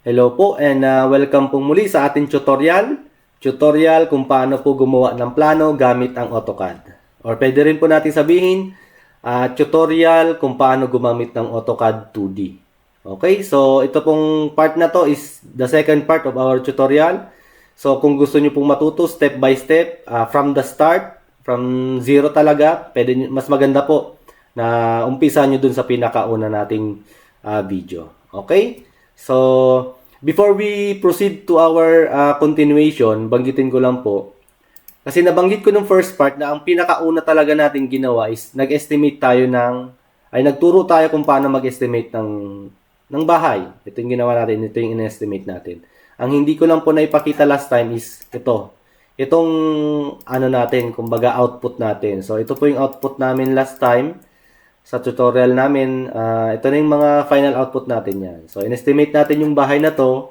Hello po and welcome po muli sa ating tutorial. Tutorial kung paano po gumawa ng plano gamit ang AutoCAD. Or pwede rin po natin sabihin, tutorial kung paano gumamit ng AutoCAD 2D. Okay, so ito pong part na to is the second part of our tutorial. So kung gusto nyo pong matuto step by step, from the start, from zero talaga, pwede, mas maganda po na umpisa nyo dun sa pinakauna nating video. Okay? So, before we proceed to our continuation, banggitin ko lang po. Kasi nabanggit ko nung first part na ang pinakauna talaga natin ginawa is nag-estimate tayo nagturo tayo kung paano mag-estimate ng bahay. Ito yung ginawa natin, ito yung in-estimate natin. Ang hindi ko lang po naipakita last time is ito. Itong natin, kumbaga output natin. So, ito po yung output namin last time sa tutorial namin. Ito na yung mga final output natin yan. So, in-estimate natin yung bahay na to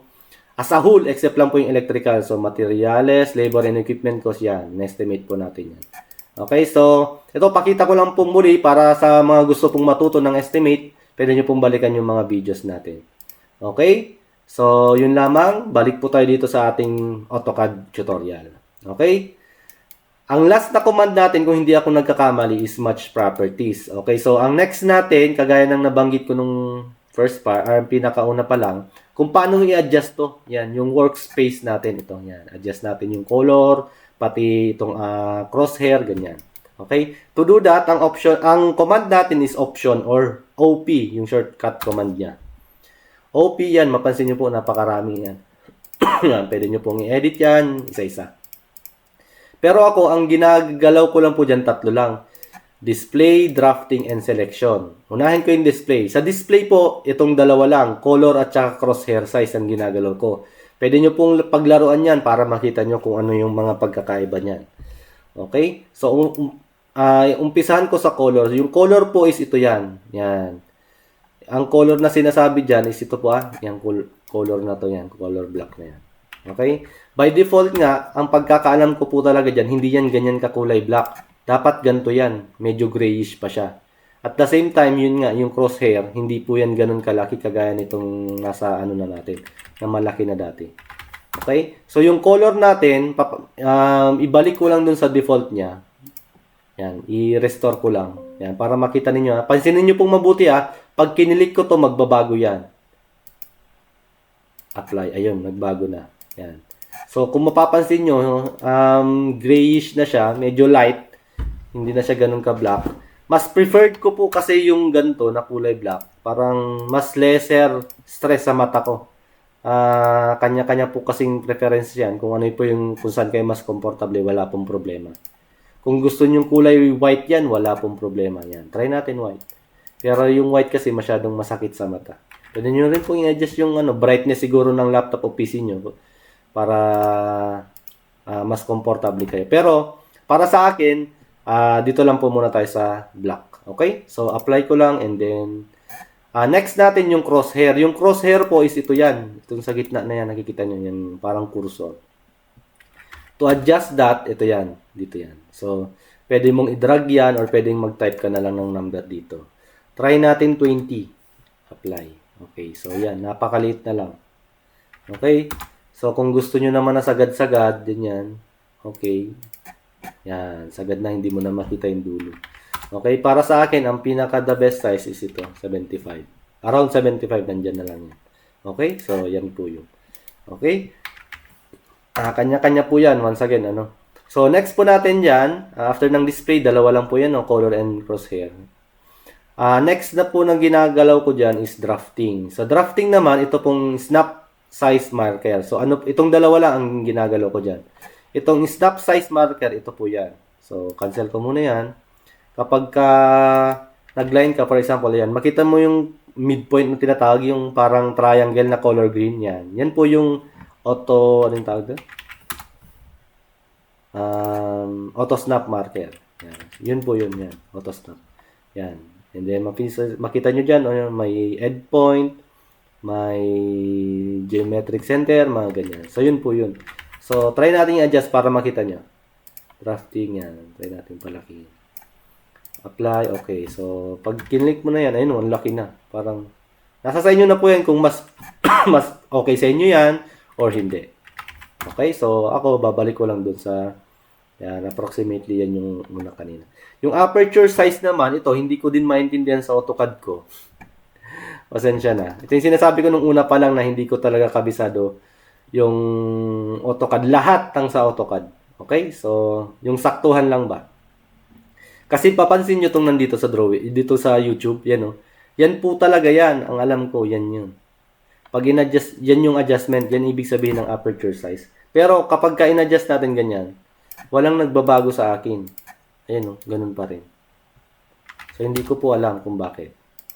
as a whole, except lang po yung electrical. So, materials, labor, and equipment cost yan. In-estimate po natin yan. Okay, so, ito pakita ko lang po muli para sa mga gusto pong matuto ng estimate, pwede nyo pong balikan yung mga videos natin. Okay, so, yun lamang. Balik po tayo dito sa ating AutoCAD tutorial. Okay, ang last na command natin, kung hindi ako nagkakamali, is match properties. Okay, so ang next natin, kagaya ng nabanggit ko nung first part, or pinakauna pa lang, kung paano i-adjust to. Yan, yung workspace natin. Ito, yan. Adjust natin yung color, pati itong crosshair, ganyan. Okay, to do that, ang command natin is option or OP, yung shortcut command niya. OP yan, mapansin nyo po, napakarami yan. Pwede nyo pong i-edit yan, isa-isa. Pero ako, ang ginagalaw ko lang po dyan, tatlo lang. Display, drafting, and selection. Unahin ko yung display. Sa display po, itong dalawa lang. Color at saka crosshair size ang ginagalaw ko. Pwede nyo pong paglaruan yan para makita nyo kung ano yung mga pagkakaiba niyan. Okay? So, umpisahan ko sa color. Yung color po is ito yan. Yan. Ang color na sinasabi dyan is ito po Yung color na to yan. Color black na yan. Okay? By default nga, ang pagkakaalam ko po talaga dyan, hindi yan ganyan kakulay black. Dapat ganito yan. Medyo grayish pa siya. At the same time, yun nga, yung crosshair, hindi po yan ganun kalaki kagaya nitong nasa na natin, na malaki na dati. Okay? So, yung color natin, ibalik ko lang dun sa default niya. Yan, i-restore ko lang. Yan, para makita ninyo. Pansinin nyo pong mabuti pag kinilik ko to magbabago yan. Apply. Ayun, nagbago na. Yan. So, kung mapapansin nyo, grayish na siya, medyo light, hindi na siya ganun ka-black. Mas preferred ko po kasi yung ganito na kulay black. Parang mas lesser stress sa mata ko. Kanya-kanya po kasing preference yan. Kung ano po yung kung saan kayo mas komportable, wala pong problema. Kung gusto nyo kulay white yan, wala pong problema yan. Try natin white. Pero yung white kasi masyadong masakit sa mata. Pwede nyo rin pong i-adjust yung brightness siguro ng laptop o PC nyo para mas comfortable kayo. Pero, para sa akin, dito lang po muna tayo sa black. Okay? So, apply ko lang and then, next natin yung crosshair. Yung crosshair po is ito yan. Itong sa gitna na yan, nakikita nyo yan, parang cursor. To adjust that, ito yan. Dito yan. So, pwede mong i-drag yan or pwedeng mag-type ka na lang ng number dito. Try natin 20. Apply. Okay, so yan, napakaliit na lang. Okay? So, kung gusto nyo naman na sagad-sagad, din yan. Okay. Yan, sagad na, hindi mo na makita yung dulo. Okay, para sa akin, ang pinaka-the best size is ito, 75. Around 75, nandyan na lang yan. Okay, so yan po yun. Okay. Kanya-kanya po yan, once again, So, next po natin dyan, after ng display, dalawa lang po yan, color and crosshair. Next na po ng ginagalaw ko dyan is drafting. So, drafting naman, ito pong snap size marker. So, itong dalawa lang ang ginagalaw ko dyan. Itong snap size marker, ito po yan. So, cancel ko muna yan. Kapag nag-line ka, for example, yan, makita mo yung midpoint na tinatawag, yung parang triangle na color green yan. Yan po yung anong tawag doon? Auto snap marker. Yan. Yun po yun, yan. Auto snap. Yan. And then, makita nyo dyan, may endpoint, may geometric center, mga ganyan. So, yun po yun. So, try natin i-adjust para makita nyo. Drafting yan. Try natin palaki. Apply. Okay. So, pag kinlik mo na yan, ayun, ang laki na. Parang, nasa sa inyo na po yan kung mas okay sa inyo yan or hindi. Okay, so ako babalik ko lang dun sa yan, approximately yan yung muna kanina. Yung aperture size naman, ito hindi ko din maintindihan sa AutoCAD ko. Pasensya na. Ito yung sinasabi ko nung una pa lang na hindi ko talaga kabisado yung AutoCAD. Lahat ng sa AutoCAD. Okay? So, yung saktuhan lang ba? Kasi papansin nyo itong nandito sa drawing, dito sa YouTube, yan o. Yan po talaga yan. Ang alam ko, yan yun. Pag in-adjust, yan yung adjustment, yan ibig sabihin ng aperture size. Pero kapag ka-in-adjust natin ganyan, walang nagbabago sa akin. Ayan o, ganun pa rin. So, hindi ko po alam kung bakit.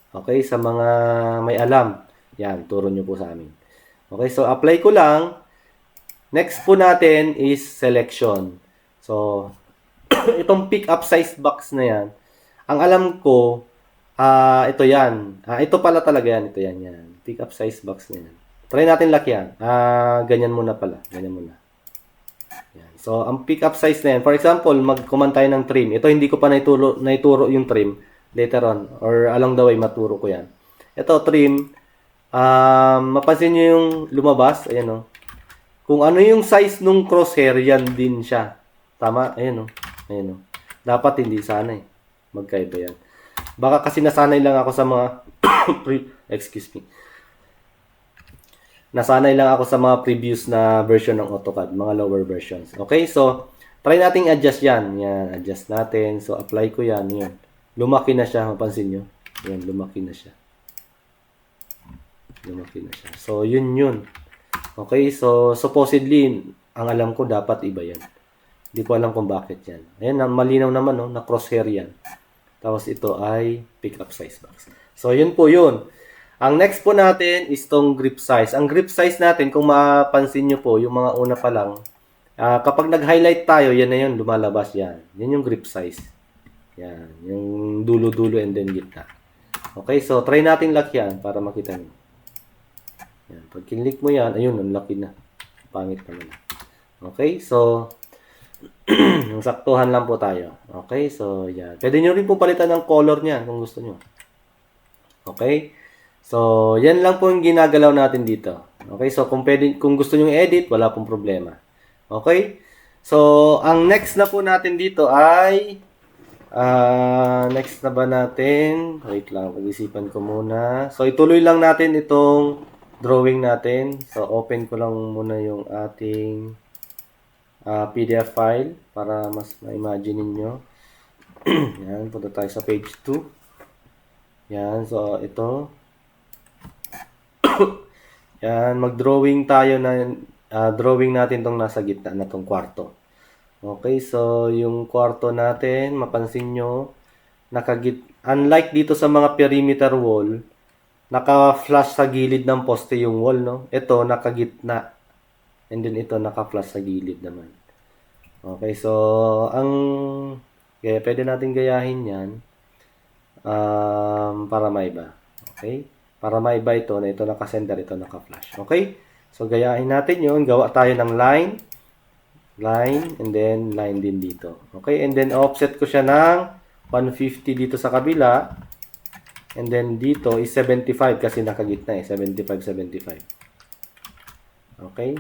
Okay, sa mga may alam, yan, turo nyo po sa amin. Okay, so apply ko lang. Next po natin is selection. So, itong pick up size box na yan, ang alam ko, ito yan. Ito pala talaga yan. Ito yan. Pick up size box na yan. Try natin lakyan. Ganyan muna pala. Ganyan muna. Yan. So, ang pick up size na yan. For example, mag-command tayo ng trim. Ito hindi ko pa naituro yung trim. Later on. Or along the way, maturo ko yan. Ito, trim. Mapansin nyo yung lumabas. Ayan o. Kung ano yung size nung crosshair, yan din siya. Tama? Ayan o. Ayan o. Dapat hindi sana eh. Magkaiba yan. Baka kasi nasanay lang ako sa mga excuse me. Nasanay lang ako sa mga previous na version ng AutoCAD, mga lower versions. Okay, so try nating adjust yan. Yan, adjust natin. So apply ko yan. Yan. Lumaki na siya, mapansin nyo. Yan, lumaki na siya. Lumaki na siya. So yun. Okay, so supposedly ang alam ko dapat iba yan. Hindi ko alam kung bakit yan. Ayan, malinaw naman no, na crosshair yan. Tapos ito ay pick up size box. So, yun po yun. Ang next po natin is tong grip size. Ang grip size natin, kung mapansin nyo po, yung mga una pa lang, kapag nag-highlight tayo, yan na yun, lumalabas yan. Yan yung grip size. Yan. Yung dulo-dulo and then gitna. Okay, so try natin lakyan para makita nyo. Yan. Pag kinlik mo yan, ayun, ang laki na. Pangit naman. Okay, so yung saktuhan lang po tayo. Okay, so yan. Pwede nyo rin po palitan ng color niya kung gusto nyo. Okay, so yan lang po yung ginagalaw natin dito. Okay, so kung gusto nyo i-edit, wala pong problema. Okay, so ang next na po natin dito ay next na ba natin? Wait lang, pag-isipan ko muna. So ituloy lang natin itong drawing natin. So open ko lang muna yung ating PDF file para mas ma-imagine ninyo. Yan, punta tayo sa page 2. Yan, so ito. Yan, mag-drawing tayo na drawing natin tong nasa gitna na tong kwarto. Okay, so yung kwarto natin, mapansin nyo, unlike dito sa mga perimeter wall, naka-flush sa gilid ng poste yung wall, no? Ito, nakagitna. And then ito, naka-flush sa gilid naman. Okay, so pwede natin gayahin yan para maiba. Okay? Para maiba ito na ito naka-center, ito naka-flash. Okay? So, gayahin natin yun. Gawa tayo ng line, and then line din dito. Okay? And then, offset ko siya ng 150 dito sa kabila. And then, dito is 75 kasi nakagitna eh. 75, 75. Okay?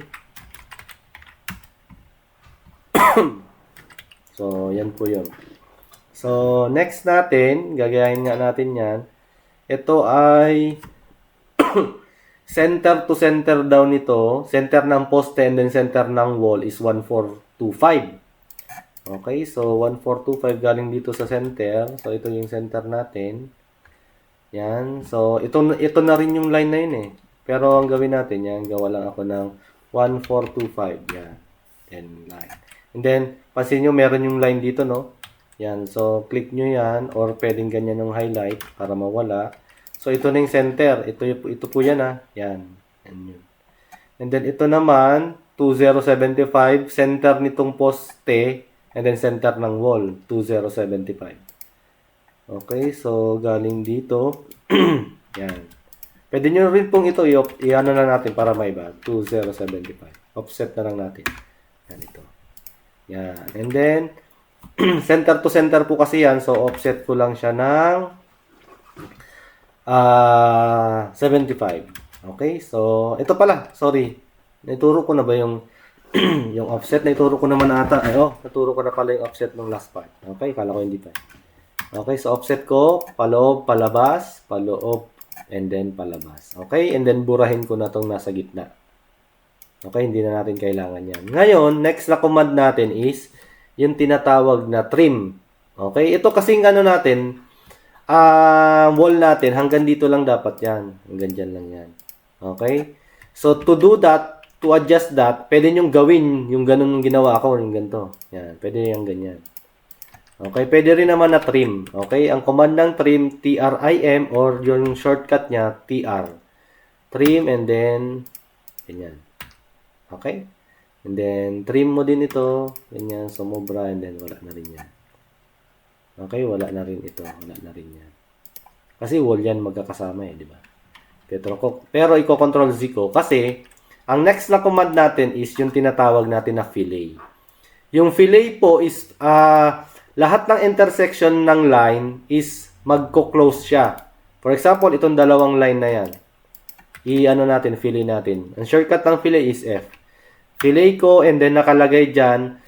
So, yan po yun. So, next natin, gagayahin nga natin yan. Ito ay center to center daw nito. Center ng poste and then center ng wall is 1425. Okay, so 1425 galing dito sa center. So, ito yung center natin. Yan. So, ito na rin yung line na yun eh. Pero ang gawin natin, yan, gawa lang ako ng 1425. Yan. Then, line. And then, pansin nyo, meron yung line dito, no? Yan. So, click nyo yan. Or pwedeng ganyan yung highlight para mawala. So, ito na yung center. Ito po yan, ha? Yan. Yan yun. And then, ito naman, 2075. Center nitong poste. And then, center ng wall. 2075. Okay. So, galing dito. Yan. Pwede nyo rin pong ito. I-ano na natin para may iba. 2075. Offset na lang natin. Yan ito. Yan. And then, center to center po kasi yan. So, offset ko lang siya ng 75. Okay, so ito pala, sorry. Naituro ko na ba yung yung offset? Naituro ko naman ata. Ay, naturo ko na pala yung offset ng last part. Okay, kala ko hindi pa. Okay, so offset ko, paloob, palabas, paloob, and then palabas. Okay, and then burahin ko na tong nasa gitna. Okay, hindi na natin kailangan yan. Ngayon, next na command natin is yung tinatawag na trim. Okay, ito kasing ano natin, wall natin, hanggang dito lang dapat yan. Hanggang dyan lang yan. Okay? So, to do that, to adjust that, pwede nyong gawin yung ganun ginawa ko, yung ganito. Yan, pwede yung ganyan. Okay, pwede rin naman na trim. Okay, ang command ng trim, T-R-I-M, or yung shortcut niya, T-R. Trim, and then, ganyan. Okay? And then, trim mo din ito, ganyan, sumobra, and then wala na rin yan. Okay, wala na rin ito, wala na rin yan. Kasi wall yan magkakasama di ba? Pero i-control Z ko kasi ang next na command natin is yung tinatawag natin na fillet. Yung fillet po is lahat ng intersection ng line is magko-close siya. For example, itong dalawang line na yan. I-ano natin, fillet natin. Ang shortcut ng fillet is F. Fillet ko and then nakalagay dyan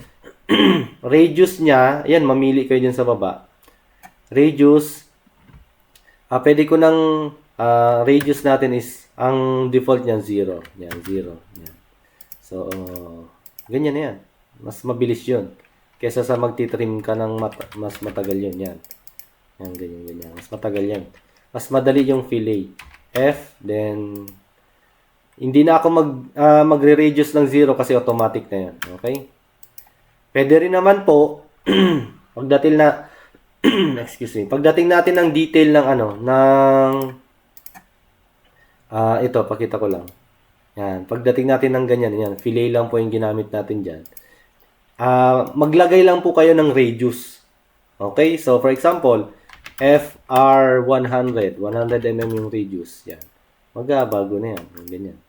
radius niya, ayan, mamili kayo dyan sa baba. Radius, pwede ko ng radius natin is, ang default niyan 0. Yan, 0. Yan. So, ganyan na yan. Mas mabilis yun. Kesa sa magtitrim ka ng mas matagal yun. Yan. Yan, ganyan, ganyan. Mas matagal yan. Mas madali yung fillet. F, then, hindi na ako magre-radius ng 0 kasi automatic na yan. Okay? Pwede rin naman po, pagdating na, excuse me, pagdating natin ng detail ng ito, pakita ko lang. Yan, pagdating natin ng ganyan, yan, fillet lang po yung ginamit natin dyan. Maglagay lang po kayo ng radius. Okay, so for example, FR100, 100 mm yung radius. Yan, bago na yan, ganyan.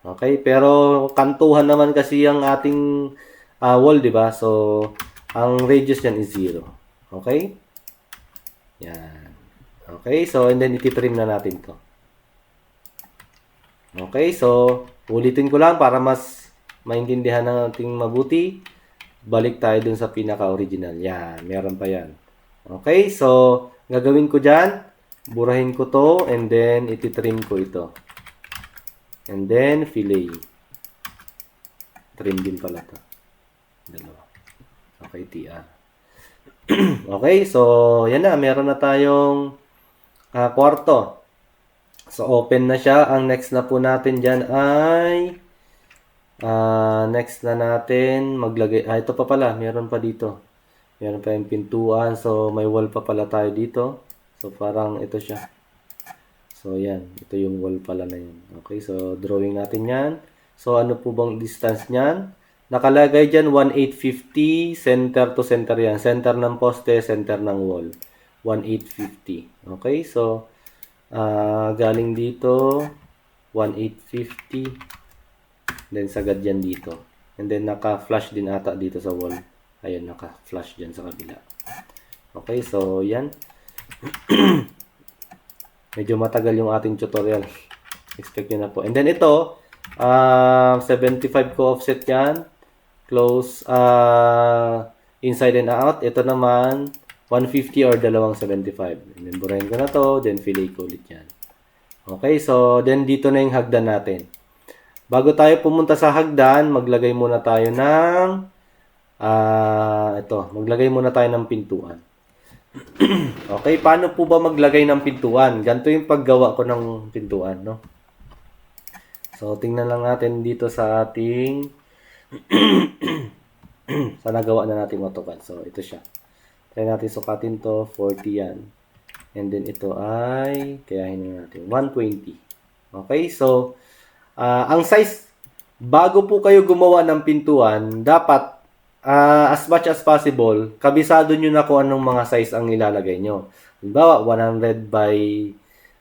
Okay, pero kantuhan naman kasi ang ating wall, di ba? So, ang radius niyan is 0. Okay? Yan. Okay, so, and then ititrim na natin to. Okay, so, ulitin ko lang para mas maintindihan natin mabuti. Balik tayo dun sa pinaka-original. Yan, meron pa yan. Okay, so, gagawin ko dyan, burahin ko to, and then ititrim ko ito. And then, fillet. Trim din pala to. Dalawa. Okay, TR. Okay, so, yan na. Meron na tayong kwarto. So, open na siya. Ang next na po natin dyan ay next na natin maglagay. Ito pa pala. Meron pa dito. Meron pa yung pintuan. So, may wall pa pala tayo dito. So, parang ito siya. So, yan. Ito yung wall pala na yun. Okay, so, drawing natin yan. So, ano po bang distance niyan? Nakalagay dyan 1850, center to center yan. Center ng poste, center ng wall. 1850. Okay, so, galing dito, 1850. Then, sagad yan dito. And then, naka-flash din ata dito sa wall. Ayun, naka-flash dyan sa kabila. Okay, so, yan. Medyo matagal yung ating tutorial. Expect nyo na po. And then, ito, 75 ko offset yan. Close, inside and out. Ito naman, 150 or dalawang 75. And then, burahin ko na to. Then, fillet ko ulit yan. Okay, so, then, dito na yung hagdan natin. Bago tayo pumunta sa hagdan, maglagay muna tayo ng, maglagay muna tayo ng pintuan. Okay, paano po ba maglagay ng pintuan? Ganito yung paggawa ko ng pintuan, no? So, tingnan lang natin dito sa ating sa nagawa na natin AutoCAD. So, ito siya. Try natin sukatin to, 40 yan. And then, ito ay, kayahin na natin, 120. Okay, so, ang size, bago po kayo gumawa ng pintuan, dapat, as much as possible, kabisado nyo na kung anong mga size ang ilalagay nyo. Halimbawa, 100 by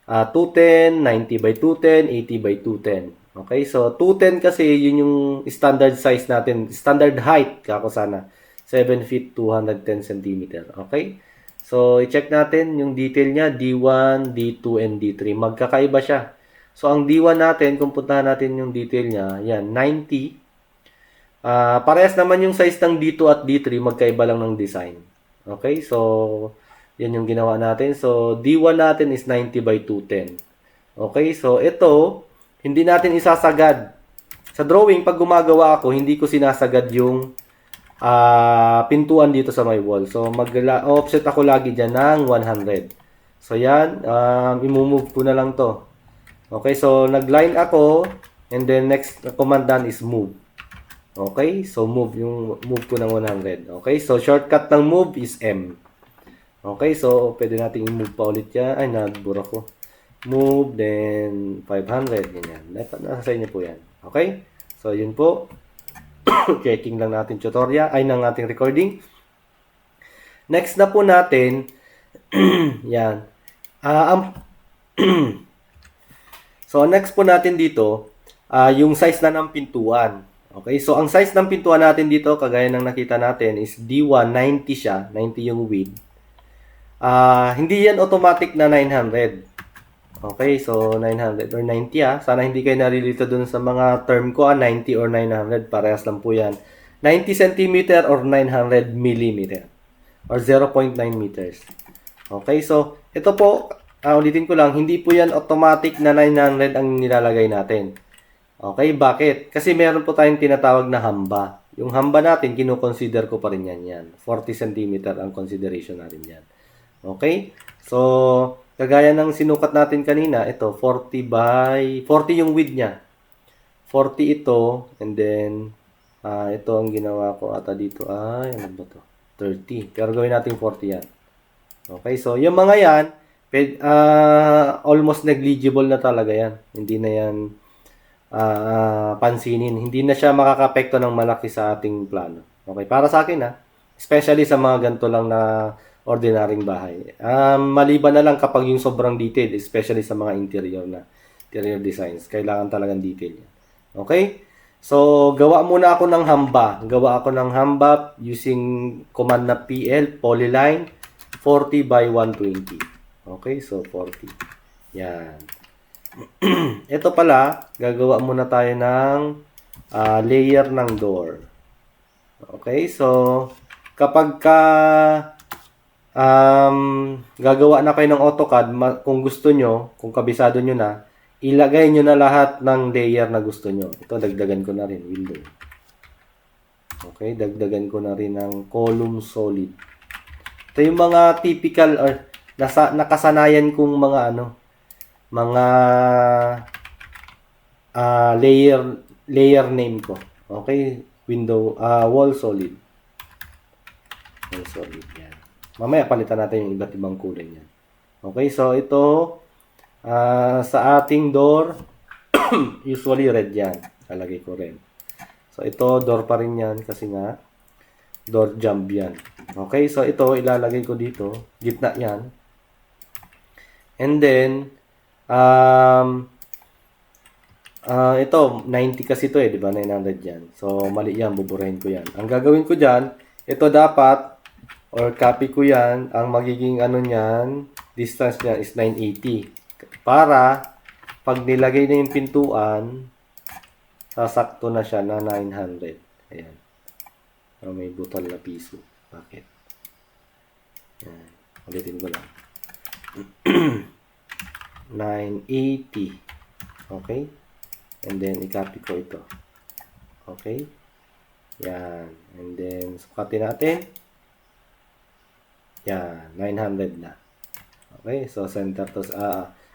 210, 90 by 210, 80 by 210. Okay, so 210 kasi yun yung standard size natin, standard height kako sana, 7 feet 210 cm. Okay, so i-check natin yung detail niya, D1, D2, and D3. Magkakaiba siya. So, ang D1 natin, kung puntahan natin yung detail niya, yan, 90. Parehas naman yung size ng D2 at D3, magkaiba lang ng design. Okay, so, yan yung ginawa natin. So, D1 natin is 90 by 210. Okay, so ito, hindi natin isasagad. Sa drawing, pag gumagawa ako, hindi ko sinasagad yung pintuan dito sa my wall. So, offset ako lagi dyan ng 100. So, yan, imumove ko na lang to. Okay, so nag-line ako, and then next command done is move. Okay, so move ko ng 100. Okay, so shortcut ng move is M. Okay, so pwede nating i-move pa ulit yan. Ay, nagbura ko. Move, then 500, ganyan. Nasa sa inyo po yan. Okay, so yun po. Checking lang natin tutorial, ay ng ating recording. Next na po natin, yan. So, next po natin dito, yung size na ng pintuan. Okay, so ang size ng pintuan natin dito, kagaya ng nakita natin, is D1, 90 siya, 90 yung width. Hindi yan automatic na 900. Okay, so 900 or 90 Sana hindi kayo narilito dun sa mga term ko, 90 or 900, parehas lang po yan. 90 cm or 900 mm or 0.9 meters. Okay, so ito po, ulitin ko lang, hindi po yan automatic na 900 ang nilalagay natin. Okay, bakit? Kasi meron po tayong tinatawag na hamba. Yung hamba natin, kinukonsider ko pa rin yan. 40 cm ang consideration natin yan. Okay, so kagaya ng sinukat natin kanina, ito 40 by 40 yung width niya. 40 ito, and then ito ang ginawa ko ata dito ay ano ba to? 30. Pero gawin natin 40 yan. Okay, so yung mga yan, almost negligible na talaga yan. Hindi na yan pansinin. Hindi na siya makakapekto ng malaki sa ating plano. Okay, para sa akin especially sa mga ganito lang na ordinaryong bahay. Maliban na lang kapag yung sobrang detail, especially sa mga interior designs, kailangan talagang detail yan. Okay? So, gawa muna ako ng hamba. Gawa ako ng hamba using command na PL, polyline, 40 by 120. Okay, so 40. Yan. Ito pala, gagawa muna tayo ng layer ng door. Okay, so kapag gagawa na kayo ng AutoCAD, kung gusto nyo, kung kabisado nyo na, ilagay nyo na lahat ng layer na gusto nyo. Ito, dagdagan ko na rin, window. Okay, dagdagan ko na rin ng column solid. Ito yung mga typical or nakasanayan kong mga mga layer name ko. Okay, window, wall solid. Wall solid, yan. Mamaya palitan natin yung iba't ibang kulay niyan. Okay, so ito sa ating door usually red yan. Lalagay ko red. So ito door pa rin yan kasi nga door jump yan. Okay, so ito ilalagay ko dito, gitna yan. And then ito 90 kasi ito di ba? 900 yan. So mali yan, buburahin ko yan. Ang gagawin ko diyan, ito dapat or copy ko yan, ang magiging niyan, distance niya is 980. Para pag nilagay na yung pintuan, sasakto na siya na 900. Ayan. So, may butal na piso. Bakit? Ayan. Ulitin ko lang. 980. Okay? And then, i-copy ko ito. Okay? Yan. And then, sukatin natin. Yan. 900 na. Okay? So, center to,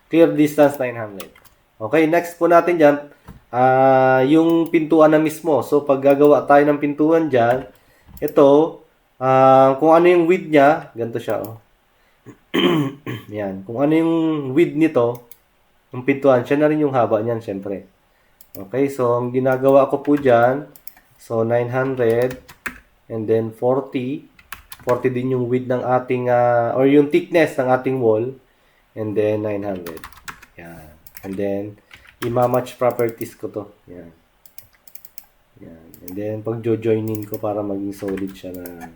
clear distance 900. Okay? Next po natin dyan, yung pintuan na mismo. So, pag gagawa tayo ng pintuan dyan, ito, kung ano yung width niya, ganito siya, Yan. Kung ano yung width nito, yung pintuan, siya na rin yung haba niyan, syempre. Okay, so ang ginagawa ko po dyan, so 900, and then 40. 40 din yung width ng ating, or yung thickness ng ating wall, and then 900. Yan. And then, ima-match properties ko to. Yan. Yan. And then, pag-joinin ko para maging solid siya na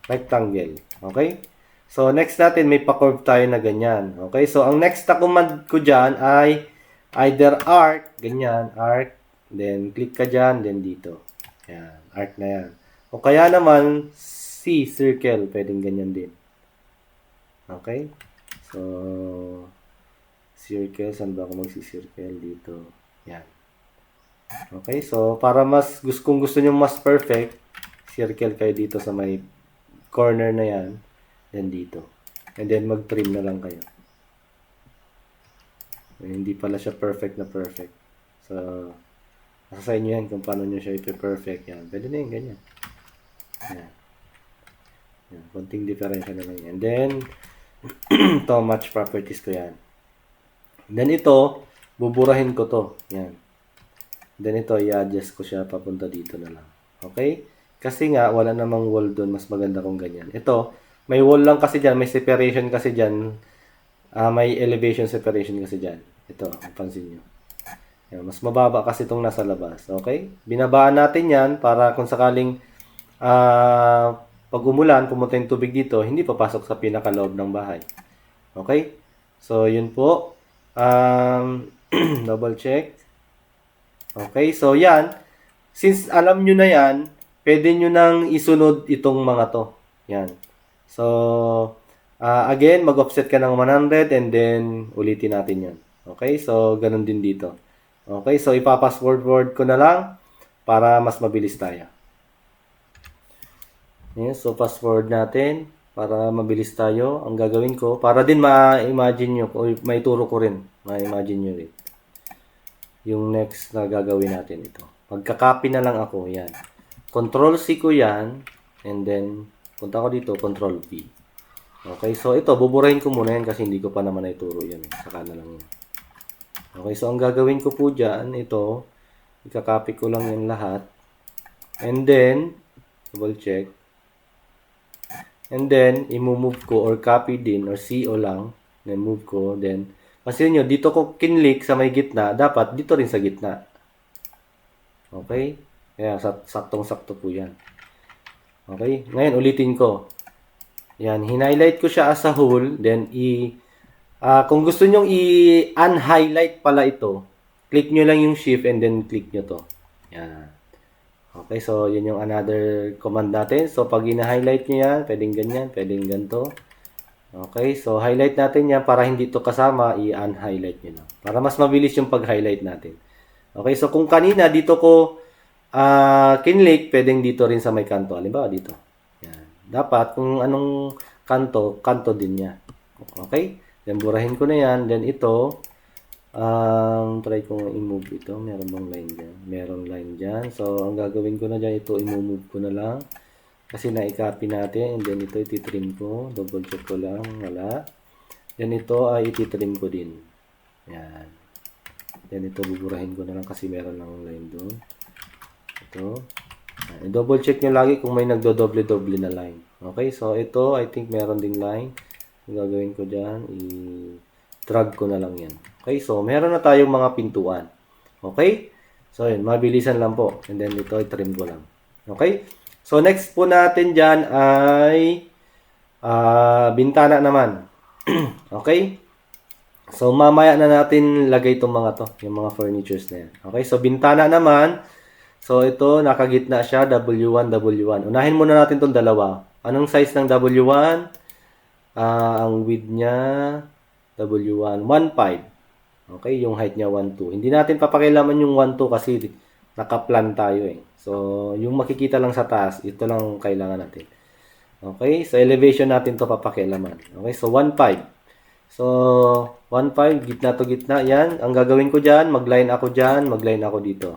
rectangle. Okay? So, next natin, may pa-curve tayo na ganyan. Okay? So, ang next na command ko dyan ay Either arc, ganyan, arc, then click ka dyan, then dito. Yan, arc na yan. O kaya naman, circle, pwedeng ganyan din. Okay? So, circle, saan ba ako magsi-circle? Dito. Yan. Okay, so para kung gusto nyo mas perfect, circle kayo dito sa may corner na yan, then dito. And then mag-trim na lang kayo. Hindi pala siya perfect na perfect. So, nasa sa inyo yan kung paano nyo siya ito-perfect. Yan. Pwede na yung ganyan. Yan. Yan. Konting diferensya na lang yan. And then, ito, match properties ko yan. Then ito, buburahin ko to. Yan. Then ito, i-adjust ko siya papunta dito na lang. Okay? Kasi nga, wala namang wall doon. Mas maganda kung ganyan. Ito, may wall lang kasi dyan. May separation kasi dyan. May elevation separation kasi dyan. Ito, pansin nyo. Yan, mas mababa kasi itong nasa labas. Okay? Binabaan natin yan para kung sakaling pag umulan, pumunta yung tubig dito, hindi papasok sa pinakaloob ng bahay. Okay? So, yun po. Double check. Okay? So, yan. Since alam nyo na yan, pwede nyo nang isunod itong mga to. Yan. So, again, mag-offset ka ng 100 and then ulitin natin yan. Okay? So, ganun din dito. Okay? So, ipapassword ko na lang para mas mabilis tayo. Yan. So, password natin para mabilis tayo. Ang gagawin ko, para din ma-imagine nyo, may turo ko rin. Ma-imagine nyo rin. Yung next na gagawin natin ito. Magka-copy na lang ako. Yan. Control-C ko yan. And then, punta ko dito, Control-V. Okay, so ito, buburahin ko muna yan kasi hindi ko pa naman naituro yan. Saka na lang yan. Okay, so ang gagawin ko po dyan, ito, ikakopy ko lang yan lahat. And then, double check. And then, i-move ko or copy din or CO lang. Then, move ko. Then, kasi nyo, dito ko kinlik sa may gitna. Dapat, dito rin sa gitna. Okay? Kaya, saktong-sakto po yan. Okay? Ngayon, ulitin ko. Yan, hinighlight ko siya as a whole, then kung gusto nyong i-unhighlight pala ito, click nyo lang yung shift and then click nyo to. Yan. Okay, so yun yung another command natin. So pag ina-highlight nyo yan, pwedeng ganyan, pwedeng ganito. Okay, so highlight natin yan para hindi to kasama, i-unhighlight nyo lang. Para mas mabilis yung pag-highlight natin. Okay, so kung kanina dito ko kinlik, pwedeng dito rin sa may kanto. Halimbawa dito. Dapat, kung anong kanto din niya. Okay? Then, burahin ko na yan. Then, ito, try kong i-move ito. Meron bang line dyan? Meron line dyan. So, ang gagawin ko na dyan, ito, i-move ko na lang. Kasi na-copy natin. And then, ito, ititrim ko. Double check ko lang. Wala. Then, ito, ay ititrim ko din. Yan. Then, ito, buburahin ko na lang kasi meron lang line doon. Ito. I-double check nyo lagi kung may nagdo-doble-doble na line. Okay, so ito, I think meron ding line. Ang gagawin ko dyan, i-drag ko na lang yan. Okay, so meron na tayong mga pintuan. Okay, so yun, mabilisan lang po. And then ito, i-trim ko lang. Okay, so next po natin dyan ay bintana naman. Okay, so mamaya na natin lagay itong mga to, yung mga furnitures na yan. Okay, so bintana naman. So, ito, nakagitna siya, W1, W1. Unahin muna natin itong dalawa. Anong size ng W1? Ang width niya, W1, 1.5. Okay, yung height niya, 1.2. Hindi natin papakilaman yung 1.2 kasi nakaplan tayo eh. So, yung makikita lang sa taas, ito lang kailangan natin. Okay, so elevation natin to papakilaman. Okay, so 1.5. So, 1.5, gitna to gitna. Yan, ang gagawin ko dyan, mag-line ako dyan, mag-line ako dito.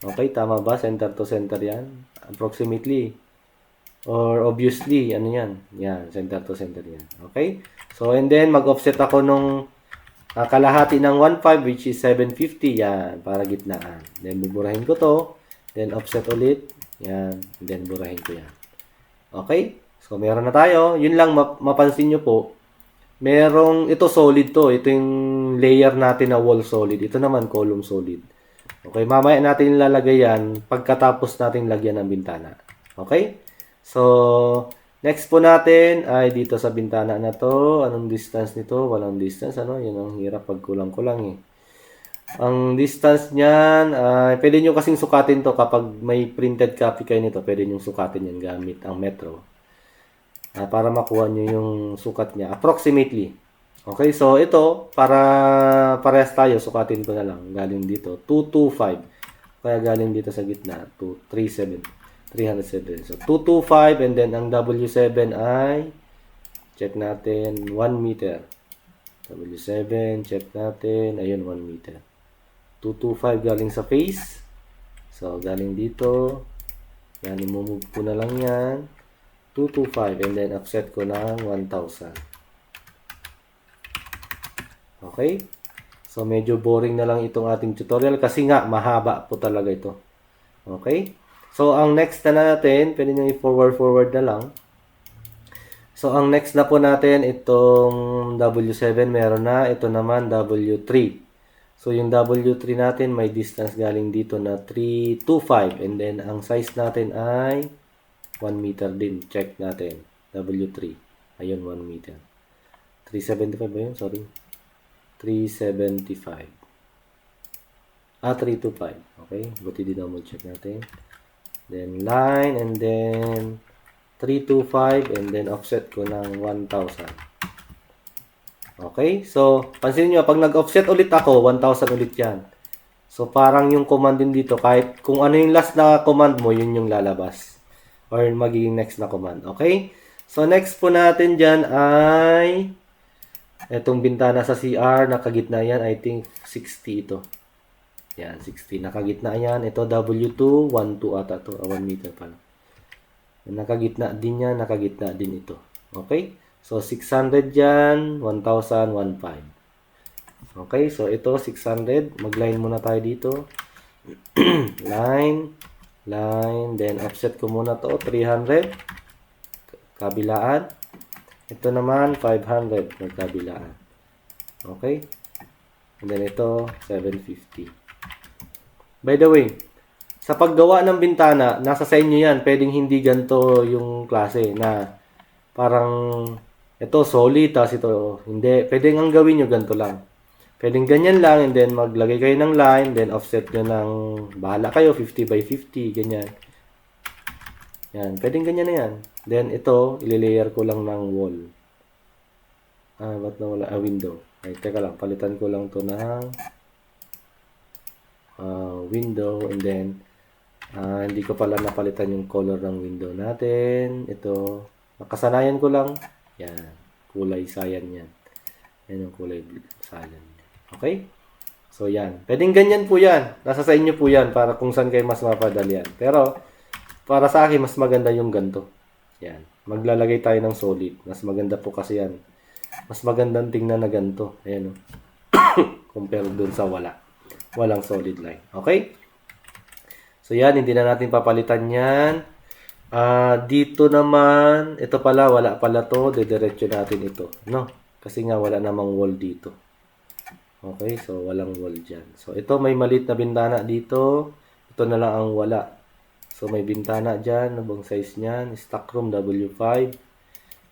Okay, tama ba? Center to center yan. Approximately. Or obviously, ano yan? Yan, center to center yan. Okay? So, and then, mag-offset ako nung kalahati ng 1.5 which is 750. Yan, para gitnaan. Then, buburahin ko to. Then, offset ulit. Yan. Then, burahin ko yan. Okay? So, meron na tayo. Yun lang, mapansin nyo po. Merong, ito solid to. Ito yung layer natin na wall solid. Ito naman, column solid. Okay, mamaya natin ilalagay yan pagkatapos natin lagyan ng bintana. Okay? So, next po natin ay dito sa bintana na to. Anong distance nito? Walang distance. Ano? Yan ang hirap pag kulang-kulang eh. Ang distance niyan, pwede nyo kasing sukatin to kapag may printed copy kayo nito. Pwede nyo sukatin yan gamit ang metro. Para makuha nyo yung sukat niya. Approximately. Okay, so ito, para parehas tayo, sukatin ko na lang. Galing dito, 225. Kaya galing dito sa gitna, 237. 307. So, 225 and then ang W7 ay, check natin, 1 meter. W7, check natin, ayun, 1 meter. 225 galing sa face. So, galing dito. Yan, imumove ko na lang yan. 225 and then offset ko ng 1,000. Okay? So, medyo boring na lang itong ating tutorial kasi nga, mahaba po talaga ito. Okay? So, ang next na natin, pwede nyo i-forward na lang. So, ang next na po natin, itong W7 meron na. Ito naman, W3. So, yung W3 natin, may distance galing dito na 325. And then, ang size natin ay 1 meter din. Check natin. W3. Ayun, 1 meter. 375 ba yun? Sorry. 375. 325. Okay. Buti din double check natin. Then, line. And then, 325. And then, offset ko ng 1,000. Okay. So, pansin nyo, pag nag-offset ulit ako, 1,000 ulit yan. So, parang yung command din dito, kahit kung ano yung last na command mo, yun yung lalabas. Or magiging next na command. Okay? So, next po natin dyan ay itong bintana sa CR, nakagitna yan. I think 60 ito. Yan, 60. Nakagitna yan. Ito W2, 1,2 ata ito. 1 meter pala. Nakagitna din yan. Nakagitna din ito. Okay? So, 600 yan. 1,000, 1,500. Okay? So, ito 600. Mag-line muna tayo dito. Line. Then offset ko muna to 300 kabilaan. Ito naman 500 magkabilaan. Okay? And then ito 750. By the way, sa paggawa ng bintana, nasa sa inyo yan. Pwedeng hindi ganito yung klase na parang ito solid, tapos ito hindi. Pwedeng ang gawin nyo ganito lang. Pwedeng ganyan lang, and then maglagay kayo ng line, then offset nyo ng, bahala kayo, 50 by 50, ganyan. Yan, pwedeng ganyan na yan. Then ito, ililayer ko lang ng wall. Ba't nawala? Window. Ay, teka lang, palitan ko lang to ng window, and then, hindi ko pala napalitan yung color ng window natin. Ito, nakasanayan ko lang. Yan, kulay cyan yan. Yan yung kulay cyan. Okay? So, yan. Pwedeng ganyan po yan. Nasa sa inyo po yan para kung saan kayo mas mapadalian. Pero, para sa akin, mas maganda yung ganito. Yan. Maglalagay tayo ng solid. Mas maganda po kasi yan. Mas magandang tingnan na ganito. Ayan o. Compare dun sa wala. Walang solid line. Okay? So, yan. Hindi na natin papalitan yan. Dito naman, ito pala, wala pala to. Didiretso natin ito. No? Kasi nga, wala namang wall dito. Okay, so walang wall dyan. So, ito may maliit na bintana dito. Ito na lang ang wala. So, may bintana dyan. Ano bang size niyan? Stock room W5.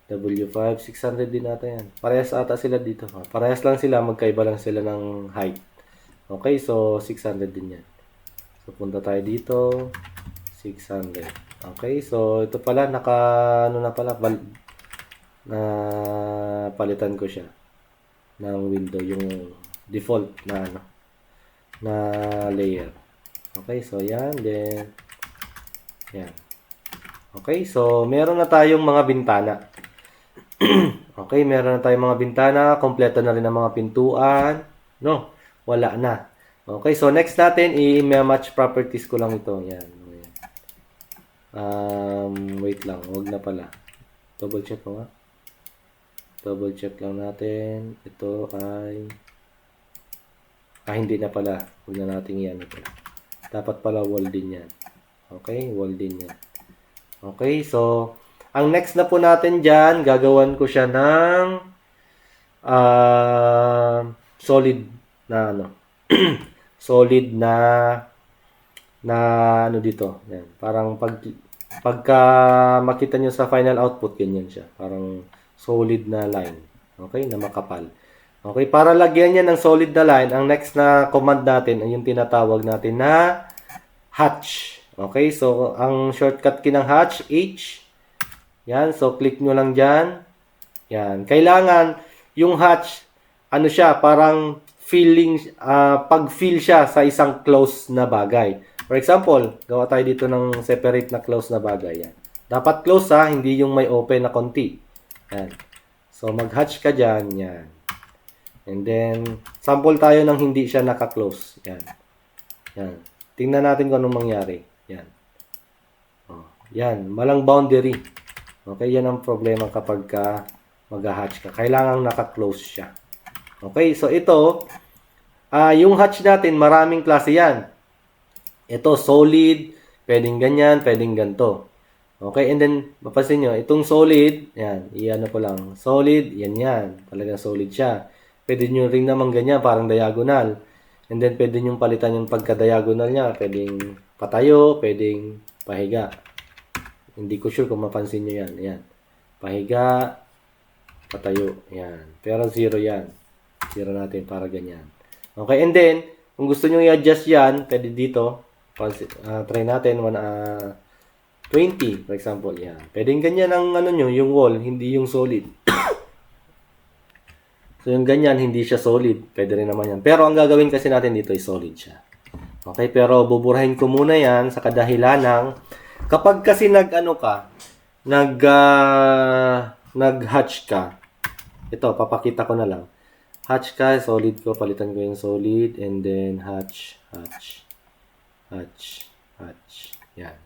W5, 600 din ata yan. Parehas ata sila dito. Parehas lang sila. Magkaiba lang sila ng height. Okay, so 600 din yan. So, punta tayo dito. 600. Okay, so ito pala. Ano na pala. Palitan ko siya ng window. Yung default na na layer. Okay, so yan, then yan. Okay, so meron na tayong mga bintana. Okay, meron na tayong mga bintana, kompleto na rin ang mga pintuan. No, wala na. Okay, so next natin i-match properties ko lang ito. Yan. Wait lang, wag na pala. Double check ko nga. Double check lang natin. Ito ay hindi na pala. Huwag na natin yan. Dapat pala wall din yan. Okay? Wall din yan. Okay? So, ang next na po natin dyan, gagawan ko siya ng solid na solid na ano dito. Yan. Parang pagka makita nyo sa final output, ganyan siya. Parang solid na line. Okay? Na makapal. Okay, para lagyan niya ng solid na line, ang next na command natin ay yung tinatawag natin na hatch. Okay, so ang shortcut key ng hatch, H. Yan, so click nyo lang dyan. Yan, kailangan yung hatch, ano siya, parang filling, pag-fill siya sa isang close na bagay. For example, gawa tayo dito ng separate na close na bagay. Yan. Dapat close ha, hindi yung may open na konti. Yan. So, mag-hatch ka dyan. Yan. And then, sample tayo ng hindi siya naka-close. Yan. Yan. Tingnan natin kung anong mangyari. Yan. Oh, yan. Malang boundary. Okay, yan ang problema kapag mag-hatch ka. Kailangang naka-close siya. Okay, so ito, yung hatch natin, maraming klase yan. Ito, solid, pwedeng ganyan, pwedeng ganito. Okay, and then, mapasin nyo, itong solid, yan, iyan ko lang. Solid, yan. Talagang solid siya. Pwede nyo ring naman ganyan, parang diagonal. And then, pwede nyo palitan yung pagka-diagonal niya. Pwedeng patayo, pwedeng pahiga. Hindi ko sure kung mapansin nyo yan. Yan. Pahiga, patayo. Yan. Pero 0 yan. 0 natin para ganyan. Okay, and then, kung gusto nyo i-adjust yan, pwede dito. Try natin 20, for example. Yan. Pwedeng ganyan ang ano nyo, yung wall, hindi yung solid. So, yung ganyan, hindi siya solid. Pwede rin naman yan. Pero, ang gagawin kasi natin dito ay solid siya. Okay, pero buburahin ko muna yan sa kadahilan ng kapag kasi nag-ano ka, nag-hatch ka, ito, papakita ko na lang. Hatch ka, solid ko, palitan ko yung solid, and then hatch. Yan.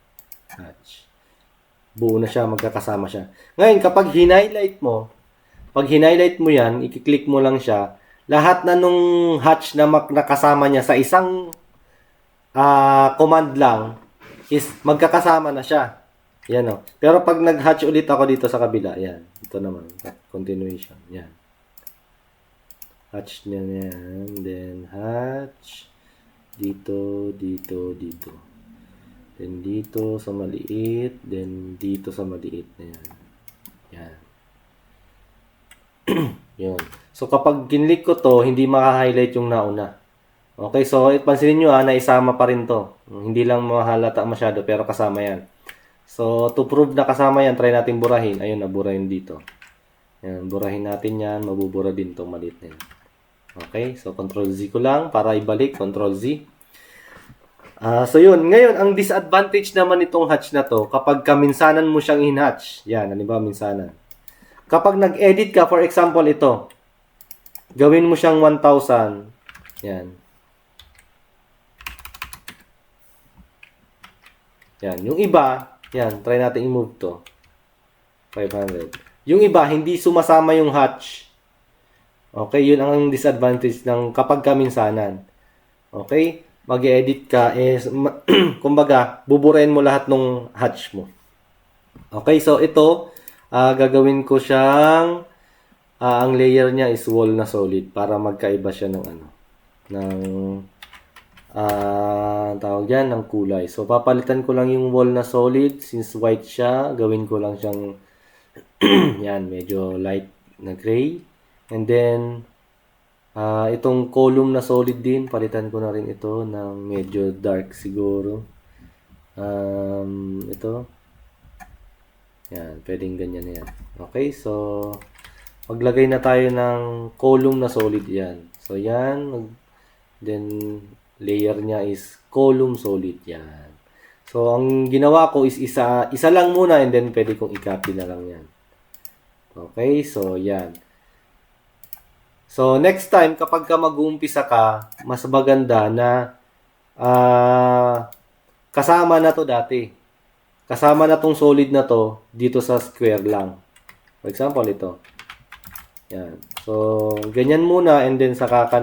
Hatch. Buo na siya, magkakasama siya. Ngayon, kapag hinighlight mo, yan, i-click mo lang siya, lahat na nung hatch na nakasama niya sa isang command lang, is magkakasama na siya. Yan o. Pero pag nag-hatch ulit ako dito sa kabila, yan. Ito naman, continuation. Yan. Hatch niya yan. Then, hatch. Dito. Then, dito sa maliit. Then, dito sa maliit na yan. Yan. Yun. So, kapag kinlik ko to, hindi maka-highlight yung nauna. Okay, so, pansinin nyo naisama pa rin to. Hindi lang mahalata masyado, pero kasama yan. So, to prove na kasama yan, try natin burahin. Ayun, nabura yun dito. Yan, burahin natin yan. Mabubura din itong maliit na yan. Okay, so Ctrl Z ko lang para ibalik. Ctrl Z. So yun, ngayon, ang disadvantage naman itong hatch na to, kapag kaminsanan mo siyang in-hatch, yan, ano ba minsanan? Kapag nag-edit ka, for example, ito, gawin mo siyang 1,000, yan. Yan, yung iba, yan, try natin i-move to, 500. Yung iba, hindi sumasama yung hatch. Okay, yun ang disadvantage ng kapag kaminsanan. Okay? Mag-edit ka, kumbaga, buburain mo lahat ng hatch mo. Okay, so ito, gagawin ko siyang, ang layer niya is wall na solid para magkaiba siya ng tawag dyan, ng kulay. So, papalitan ko lang yung wall na solid, since white siya, gawin ko lang siyang, yan, medyo light na gray. And then, itong column na solid din, palitan ko na rin ito ng medyo dark siguro. Ito. Yan, pwedeng ganyan na yan. Okay, so, maglagay na tayo ng column na solid yan. So, yan. Then, layer niya is column solid yan. So, ang ginawa ko is isa lang muna and then pwede kong i-copy na lang yan. Okay, so, yan. So, next time, kapag ka mag-uumpisa ka, mas maganda na kasama na to dati. Kasama na tong solid na to dito sa square lang. For example, ito. Yan. So, ganyan muna and then saka ka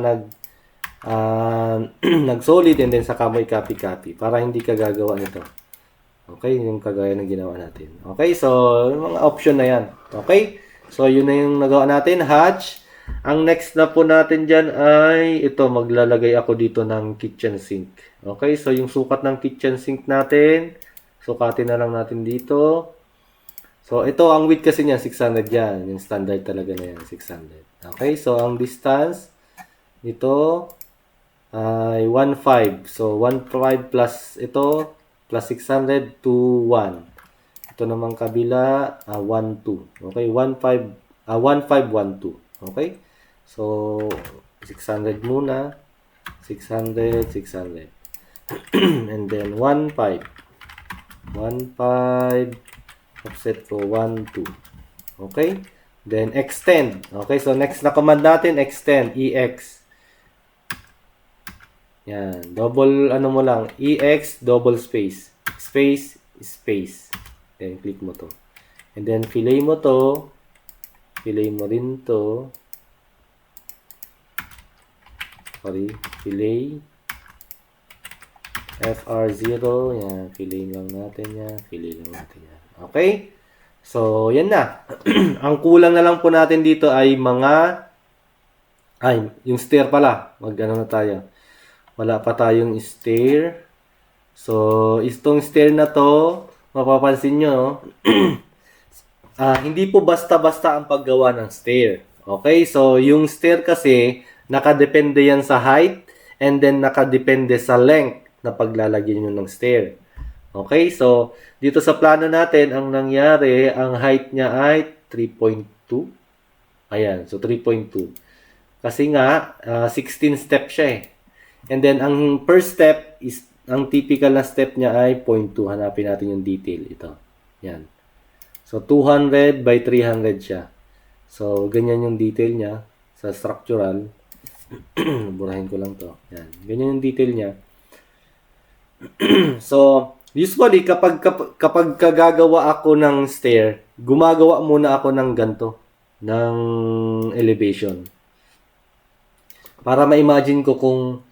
nag-solid and then saka mo i-copy-copy para hindi ka gagawa nito. Okay, yung kagaya ng ginawa natin. Okay, so, yung mga option na yan. Okay, so, yun na yung nagawa natin. Hatch. Ang next na po natin dyan ay ito, maglalagay ako dito ng kitchen sink. Okay, so yung sukat ng kitchen sink natin, sukatin na lang natin dito. So, ito, ang width kasi niya, 600 yan. Yung standard talaga na yan, 600. Okay, so, ang distance, ito, ay 1.5. So, 1.5 plus ito, plus 600 to 1. Ito naman kabila, 1.2. Okay, 1.5, 1.512. Okay? So, 600 muna. 600, 600. And then, 1.5. 1.5. Offset ko, 1.2. Okay? Then, extend. Okay, so next na command natin, extend. EX. Yan. Double, ano mo lang. EX, double space. Space, space. Then, click mo to. And then, fillet mo to. Fillet mo rin to. Sorry. Fillet. FR0. Yan. Fillet lang natin yan. Fillet lang natin yan. Okay? So, yan na. Ang kulang na lang po natin dito ay mga... Ay, yung stair pala. Mag-ano na tayo. Wala pa tayong stair. So, itong stair na to, mapapansin nyo, hindi po basta-basta ang paggawa ng stair. Okay? So, yung stair kasi, nakadepende yan sa height and then nakadepende sa length na paglalagyan nyo ng stair. Okay? So, dito sa plano natin, ang nangyari, ang height niya ay 3.2. Ayan. So, 3.2. Kasi nga, 16 steps siya eh. And then, ang first step is, ang typical na step niya ay 0.2. Hanapin natin yung detail. Ito. Yan. So, 200 by 300 siya. So, ganyan yung detail niya sa structural. Burahin ko lang to. Yan. Ganyan yung detail niya. So, usually, kapag kagagawa ako ng stair, gumagawa muna ako ng ganto. Ng elevation. Para ma-imagine ko kung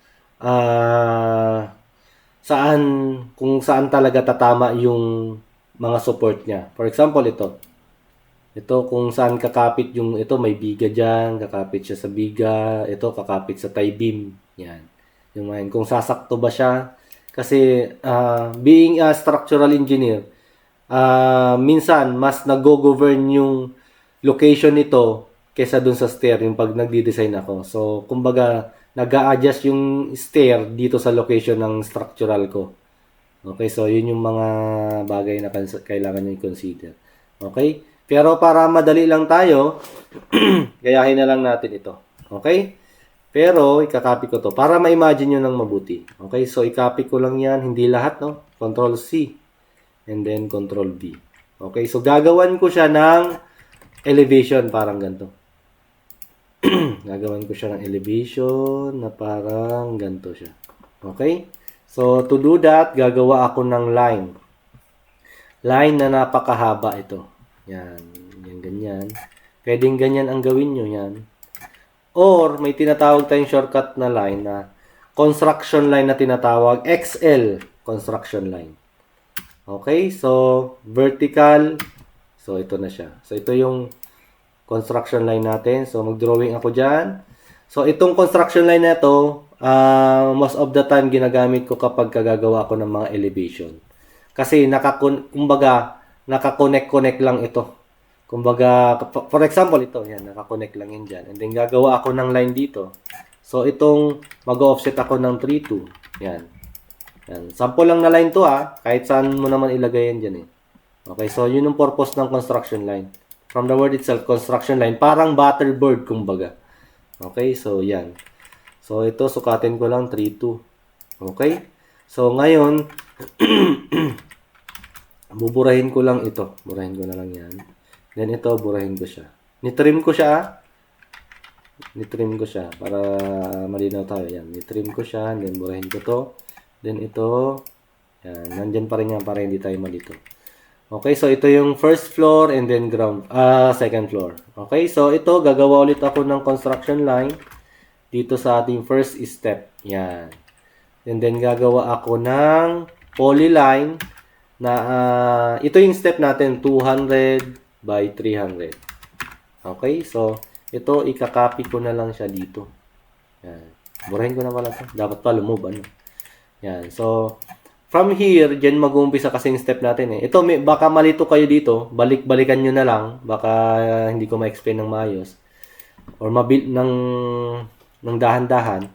kung saan talaga tatama yung mga support niya. For example, ito. Ito kung saan kakapit yung, ito may biga dyan, kakapit siya sa biga, ito kakapit sa tie beam. Yan. Yung mga, kung sasakto ba siya. Kasi, being a structural engineer, minsan, mas nag-govern yung location nito kesa dun sa stair, yung pag nagdi-design ako. So, kumbaga, nag-a-adjust yung stair dito sa location ng structural ko. Okay, so yun yung mga bagay na kailangan nyo i-consider. Okay? Pero para madali lang tayo, gayahin na lang natin ito. Okay? Pero, ikakopy ko to para ma-imagine nyo ng mabuti. Okay, so i-copy ko lang yan. Hindi lahat, no? Control C. And then, Control V. Okay, so gagawan ko siya ng elevation, parang ganito. Gagawan ko siya ng elevation na parang ganito siya. Okay? So, to do that, gagawa ako ng line. Line na napakahaba ito. Yan. Yan, ganyan. Pwedeng ganyan ang gawin nyo. Yan. Or, may tinatawag tayong shortcut na line na construction line na tinatawag. XL construction line. Okay? So, vertical. So, ito na siya. So, ito yung construction line natin. So, mag-drawing ako dyan. So, itong construction line na ito, most of the time, ginagamit ko kapag gagawa ako ng mga elevation. Kasi, kumbaga, nakakonect-connect lang ito. Kumbaga, for example, ito, yan, nakakonect lang yan dyan. And then, gagawa ako ng line dito. So, itong, mag-offset ako ng 3-2. Yan. Yan. Sample lang na line to, kahit saan mo naman ilagay yan dyan, eh. Okay, so, yun yung purpose ng construction line. From the word itself, construction line. Parang butterboard, kumbaga. Okay, so yan. So, ito, sukatin ko lang 3-2. Okay? So, ngayon, buburahin ko lang ito. Burahin ko na lang yan. Then, ito, burahin ko siya. Nitrim ko siya, Nitrim ko siya. Para malinaw tayo. Yan. Nitrim ko siya. Then, burahin ko to. Then, ito. Yan. Nandyan pa rin yan para hindi tayo malito. Okay, so ito yung first floor and then second floor. Okay, so ito, gagawa ulit ako ng construction line dito sa ating first step. Yan. And then, gagawa ako ng polyline na, ito yung step natin, 200 by 300. Okay, so ito, ikakopy ko na lang siya dito. Yan. Burahin ko na pala ito. Dapat pa lumove, ano. Yan, so, From here, dyan mag-uumpisa kasi yung step natin eh. Ito, baka malito kayo dito. Balik-balikan nyo na lang. Baka hindi ko ma-explain ng maayos. Or ng dahan-dahan.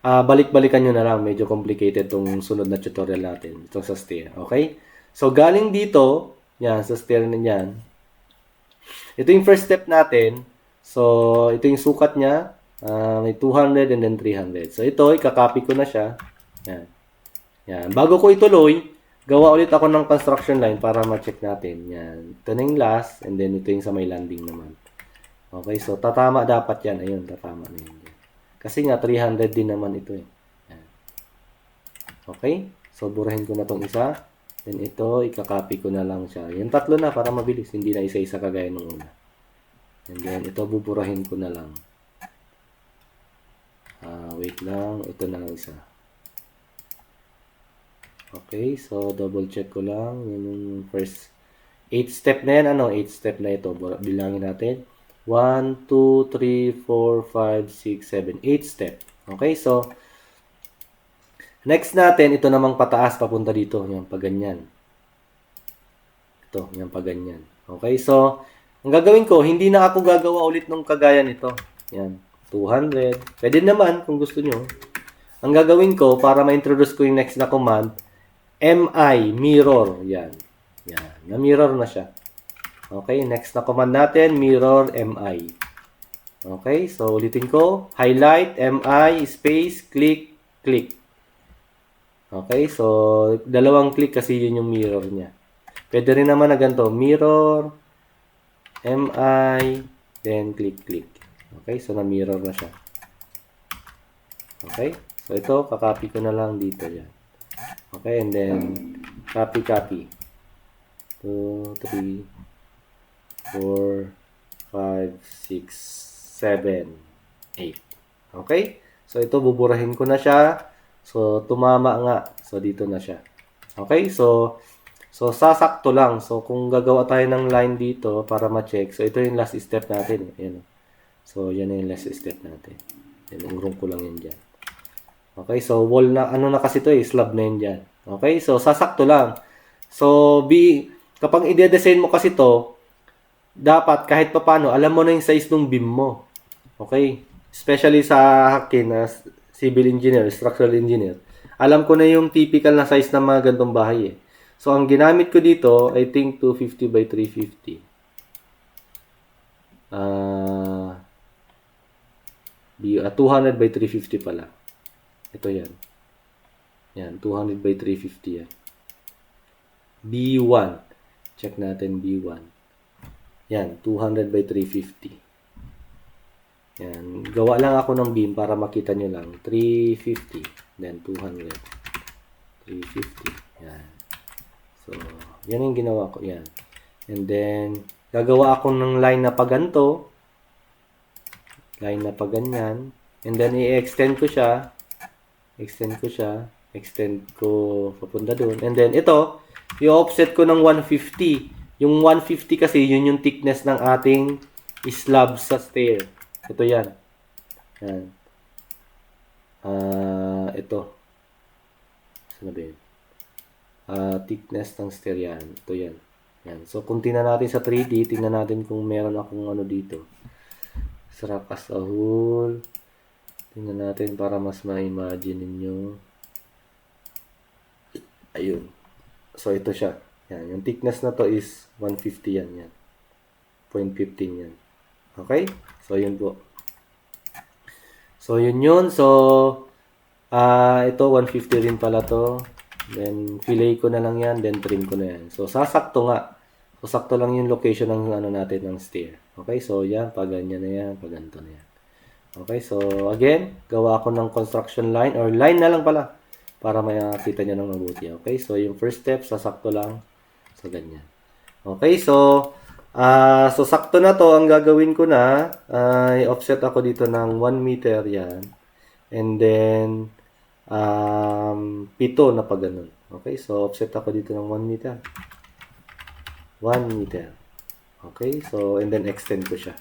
Balik-balikan nyo na lang. Medyo complicated tong sunod na tutorial natin. Itong sa stair. Okay? So, galing dito, yan, sa stair na yan. Ito yung first step natin. So, ito yung sukat niya. May 200 and then 300. So, ito, ikakopy ko na siya. Yan. Yan. Bago ko ituloy, gawa ulit ako ng construction line para ma-check natin. Yan. Ito na yung last, and then ito yung sa may landing naman. Okay, so tatama dapat yan. Ayun, tatama na yun. Kasi nga, 300 din naman ito eh. Yan. Okay, so burahin ko na tong isa. Then ito, ikakopy ko na lang siya. Yung tatlo na para mabilis. Hindi na isa-isa kagaya nung una. And then, ito buburahin ko na lang. Wait lang. Ito na lang isa. Okay, so double check ko lang. Yun yung first 8 step na yan. 8 step na ito. Bilangin natin. 1, 2, 3, 4, 5, 6, 7. 8 step. Okay, so next natin, ito namang pataas papunta dito. Yung paganyan. Ito, yung paganyan. Okay, so ang gagawin ko, hindi na ako gagawa ulit ng kagaya nito. Yan, 200. Pwede naman kung gusto nyo. Ang gagawin ko, para ma-introduce ko yung next na command, MI, mirror. Yan. Yan. Na-mirror na siya. Okay, next na command natin, mirror MI. Okay, so ulitin ko. Highlight, MI, space, click, click. Okay, so dalawang click kasi yun yung mirror niya. Pwede rin naman na ganito, mirror, MI, then click, click. Okay, so na-mirror na siya. Okay, so ito, kakopy ko na lang dito. Yan. Okay, and then copy, copy. 2, 3, 4, 5, 6, 7, 8. Okay? So, ito, buburahin ko na siya. So, tumama nga. So, dito na siya. Okay? So sasakto lang. So, kung gagawa tayo ng line dito para ma-check. So, ito yung last step natin. Ayan. So, yan yung last step natin. Yan, urong ko lang yan dyan. Okay, so wall na, ano na kasi ito slab na yun dyan. Okay, so sasakto lang. So, kapag i-design mo kasi to, dapat kahit papano, alam mo na yung size ng beam mo. Okay, especially sa akin na civil engineer, structural engineer. Alam ko na yung typical na size ng mga gantong bahay eh. So, ang ginamit ko dito, I think 250 by 350. 200 by 350 pala. Ito yan. Yan, 200 by 350 yan. B1. Check natin B1. Yan, 200 by 350. Yan, gawa lang ako ng beam para makita nyo lang. 350, then 200. 350. Yan. So, yan yung ginawa ko. Yan. And then, gagawa ako ng line na paganto. Line na paganyan. And then, i-extend ko siya. Extend ko papunta doon. And then, ito, i-offset ko ng 150. Yung 150 kasi, yun yung thickness ng ating slab sa stair. Ito yan. Yan. Ito. Saan ba yun? Thickness ng stair yan. Ito yan. Yan. So, kung tingnan natin sa 3D, tingnan natin kung meron akong ano dito. Sarap as a whole. Tingnan natin para mas ma-imagine ninyo. Ayun. So, ito siya. Yan. Yung thickness na to is 150 yan. Yan. 0.15 yan. Okay? So, yun po. So, yun yun. So, ito 150 rin pala to. Then, fillet ko na lang yan. Then, trim ko na yan. So, sasakto nga. So, sakto lang yung location ng ano natin ng stair. Okay? So, yan. Pag ganyan na yan. Pag ganito na yan. Okay, so again, gawa ako ng construction line or line na lang pala para makita nyo ng mabuti. Okay, so yung first step, sasakto lang. So, ganyan. Okay, so sakto na to. Ang gagawin ko na, i-offset ako dito ng 1 meter yan. And then, 7 na pa ganun. Okay, so offset ako dito ng 1 meter. 1 meter. Okay, so and then extend ko siya.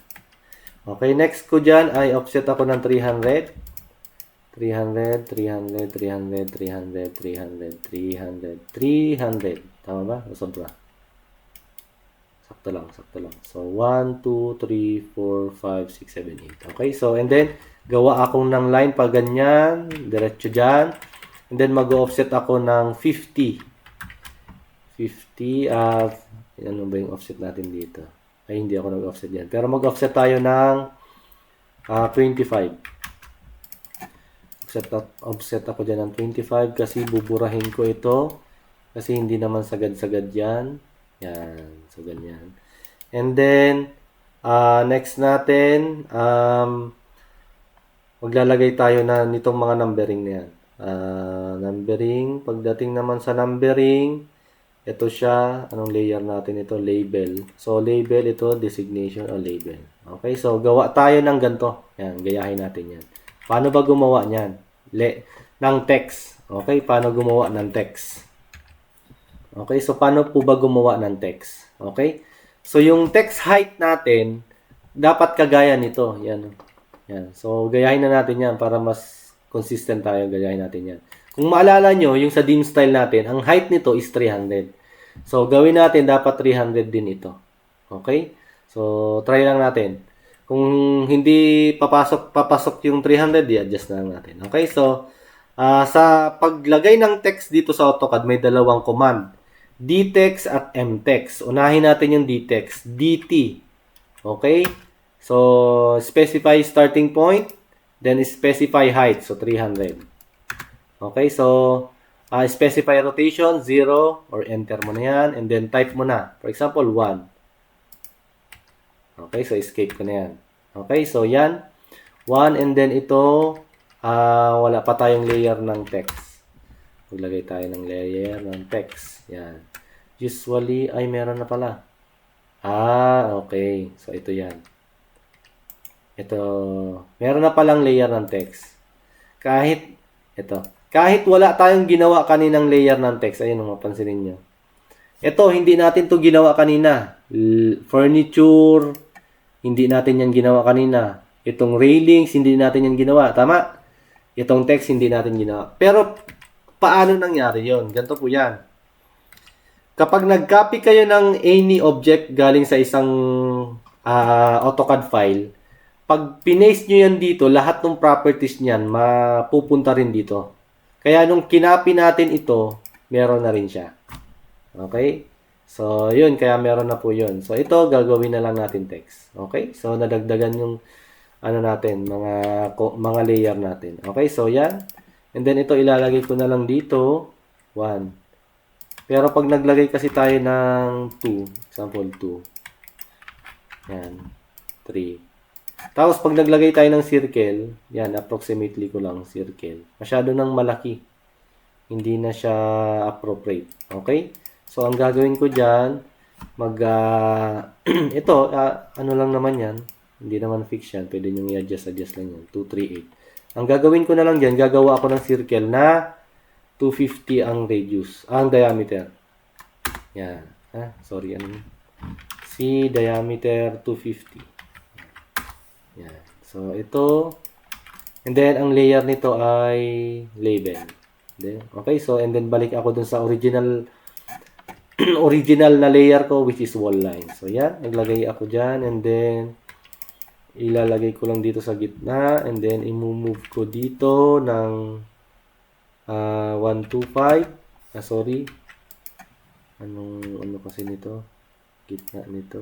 Okay, next ko dyan ay offset ako ng 300. 300, 300, 300, 300, 300, 300, 300. Tama ba? O sobra? Sakto lang, sakto lang. So, 1, 2, 3, 4, 5, 6, 7, 8. Okay, so, and then, gawa akong ng line pa ganyan, diretso dyan. And then, mag-offset ako ng 50. 50, ano ba yung offset natin dito? Ay, hindi ako nag-offset yan. Pero mag-offset tayo ng 25. Offset ako dyan ng 25 kasi buburahin ko ito. Kasi hindi naman sagad-sagad yan. Yan. So, ganyan. And then, next natin, maglalagay tayo na nitong mga numbering na yan. Numbering. Pagdating naman sa numbering, ito siya. Anong layer natin ito? Label. So, label ito, designation o label. Okay, so gawa tayo ng ganito. Yan, gayahin natin yan. Paano ba gumawa niyan? Ng text. Okay, paano gumawa ng text? Okay, so paano po ba gumawa ng text? Okay? So, yung text height natin, dapat kagaya nito. Yan. Yan. So, gayahin na natin yan para mas consistent tayo. Gayahin natin yan. Kung maalala nyo, yung sa dim style natin, ang height nito is 300. So, gawin natin, dapat 300 din ito. Okay? So, try lang natin. Kung hindi papasok yung 300, i-adjust na lang natin. Okay? So, sa paglagay ng text dito sa AutoCAD, may dalawang command. dtext at mtext. Unahin natin yung dtext. dt. Okay? So, specify starting point, then specify height. So, 300. Okay? So, specify rotation, 0, or enter mo na yan, and then type mo na. For example, 1. Okay? So, escape ko na yan. Okay? So, yan. 1, and then ito, wala pa tayong layer ng text. Maglagay tayo ng layer ng text. Yan. Usually, ay meron na pala. Okay. So, ito yan. Ito, meron na palang layer ng text. Kahit wala tayong ginawa kaninang layer ng text, ayun, mapansinin nyo. Ito, hindi natin to ginawa kanina. Furniture, hindi natin yan ginawa kanina. Itong railings, hindi natin yan ginawa. Tama? Itong text, hindi natin ginawa. Pero, paano nangyari yon? Ganito po yan. Kapag nag-copy kayo ng any object galing sa isang AutoCAD file, pag pinaste nyo yan dito, lahat ng properties niyan mapupunta rin dito. Kaya nung kinopy natin ito, meron na rin siya. Okay? So, yun. Kaya meron na po yun. So, ito, gagawin na lang natin text. Okay? So, nadagdagan yung natin, mga layer natin. Okay? So, yan. And then, ito, ilalagay ko na lang dito, 1. Pero, pag naglagay kasi tayo ng 2, example, 2. Yan. 3. Tapos, pag naglagay tayo ng circle, yan, approximately ko lang, circle. Masyado nang malaki. Hindi na siya appropriate. Okay? So, ang gagawin ko dyan, ito, ano lang naman yan. Hindi naman fix yan. Pwede nyo i-adjust lang yan. 238. Ang gagawin ko na lang dyan, gagawa ako ng circle na 250 ang radius, ang diameter. Yan. Sorry, ano? Diameter 250. Yan. So, ito. And then, ang layer nito ay label. Okay, so, and then balik ako dun sa original na layer ko, which is wall line. So, yan. Naglagay ako dyan, and then, ilalagay ko lang dito sa gitna, and then i-move ko dito ng 125. Sorry. Ano kasi nito? Gitna nito.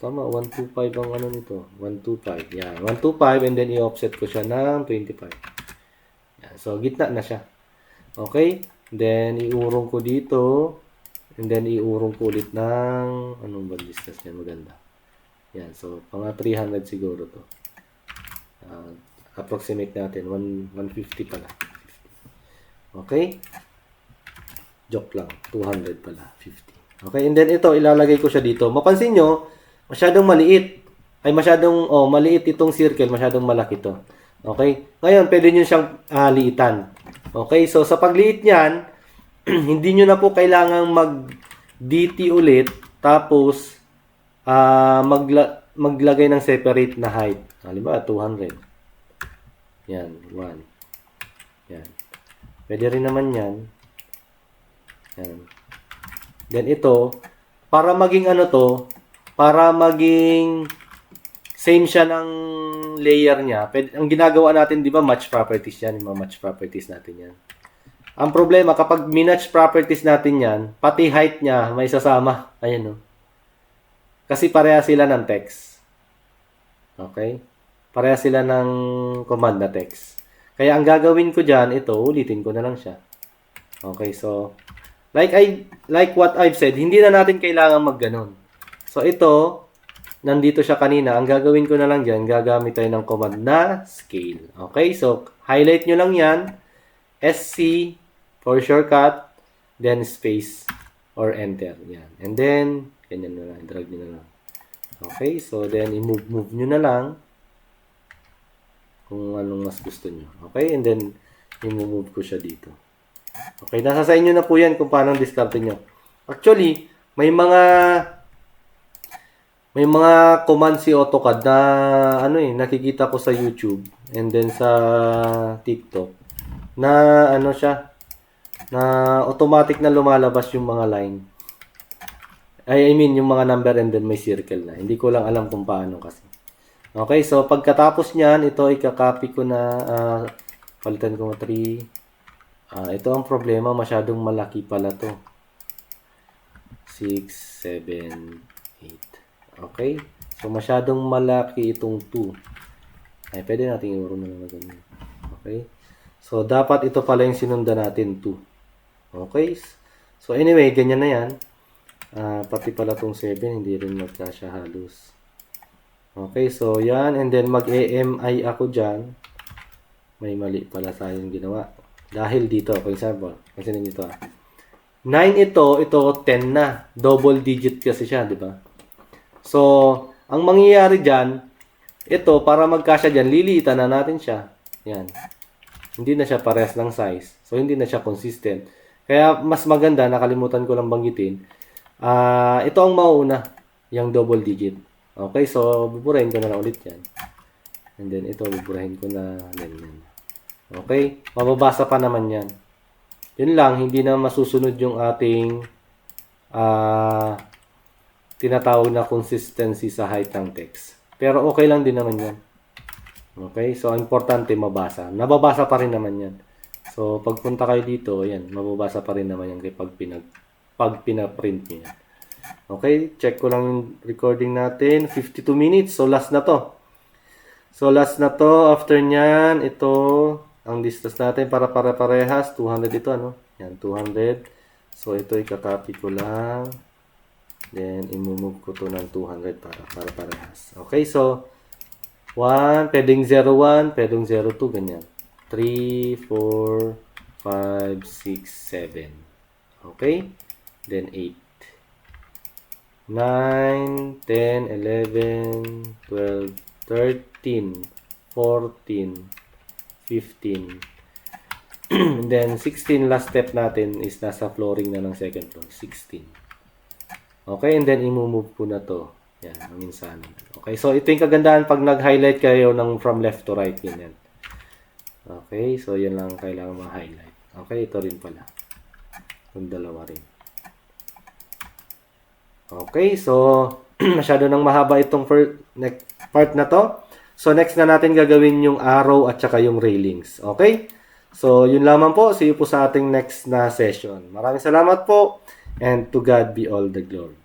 Tama, 125 ang ano nito. 125. Yan, 125, and then i-offset ko siya ng 25. Yan, so, gitna na siya. Okay? Then, iurong ko dito, and then iurong ko ulit ng anong ba distance niya maganda. Yan, so, mga 300 siguro to. Approximate natin, 150 pala. 50. Okay? Joke lang, 200 pala, 50. Okay, and then ito, ilalagay ko siya dito. Mapansin nyo, masyadong maliit. Maliit itong circle, masyadong malaki to. Okay? Ngayon, pwede nyo siyang liitan. Okay, so sa pagliit niyan, hindi nyo na po kailangang mag-DT ulit, tapos, maglagay ng separate na height. Halimbawa, 200. Yan, 1. Yan. Pwede rin naman yan. Yan. Then ito, para maging ano to, para maging same siya ng layer niya. Ang ginagawa natin, di ba, match properties yan. Yung mga match properties natin yan. Ang problema, kapag minatch properties natin yan, pati height niya may sasama. Ayan, no? Kasi pareha sila ng text. Okay? Pareha sila ng command na text. Kaya ang gagawin ko dyan, ito, ulitin ko na lang siya. Okay, so, like what I've said, hindi na natin kailangan magganon. So, ito, nandito siya kanina. Ang gagawin ko na lang dyan, gagamit tayo ng command na scale. Okay, so, highlight nyo lang yan. SC for shortcut, then space or enter. Yan. And then, ganyan na lang, drag nyo na lang. Okay, so then i-move nyo na lang kung anong mas gusto nyo. Okay, and then i-move ko siya dito. Okay, nasa sa inyo na po yan kung paano discard nyo. Actually, may mga commands si AutoCAD na nakikita ko sa YouTube and then sa TikTok na siya na automatic na lumalabas yung mga line. I mean, yung mga number and then may circle na. Hindi ko lang alam kung paano kasi. Okay, so pagkatapos niyan, ito ikakopy ko na, palitan ko 3. Ito ang problema, masyadong malaki pala to. 6, 7, 8. Okay, so masyadong malaki itong 2. Ay, pwede natin iuro na lang ganyan. Okay, so dapat ito pala yung sinundan natin 2. Okay, so anyway, ganyan na yan. Pati pala tong 7, hindi rin magkasya halos. Okay, so yan. And then mag-AMI ako dyan. May mali pala tayong ginawa. Dahil dito, for example, kasi dito 9 ito 10 na. Double digit kasi siya, di ba? So, ang mangyayari dyan, ito, para magkasya dyan, liliitan na natin siya. Yan. Hindi na siya parehas ng size. So, hindi na siya consistent. Kaya, mas maganda, nakalimutan ko lang banggitin, ito ang mauuna, yung double digit. Okay, so buburahin ko na lang ulit yan. And then ito, buburahin ko na ganyan. Okay, mababasa pa naman yan. Yun lang, hindi na masusunod yung ating tinatawag na consistency sa height ng text. Pero okay lang din naman yan. Okay, so importante mabasa. Nababasa pa rin naman yan. So pagpunta kayo dito, ayan, mababasa pa rin naman yan pag pinaprint niya. Okay, check ko lang yung recording natin. 52 minutes. So, last na to. After nyan, ito, ang distance natin para parehas. 200 ito, ano? Yan, 200. So, ito, ikakopy ko lang. Then, imumove ko to ng 200 para parehas. Okay, so, 1, pwedeng 01, pwedeng 02, ganyan. 3, 4, 5, 6, 7. Okay? Then 8, 9, 10, 11, 12, 13, 14, 15. And then 16, last step natin is nasa flooring na ng second floor. 16. Okay, and then i-move ko na to. Yan, minsan. Okay, so ito yung kagandahan pag nag-highlight kayo ng from left to right. Ganyan. Okay, so yan lang kailangan ma-highlight. Okay, ito rin pala. Yung dalawa rin. Okay, so masyado nang mahaba itong next part na to. So next na natin gagawin yung arrow at saka yung railings. Okay? So yun lamang po. See you po sa ating next na session. Maraming salamat po and to God be all the glory.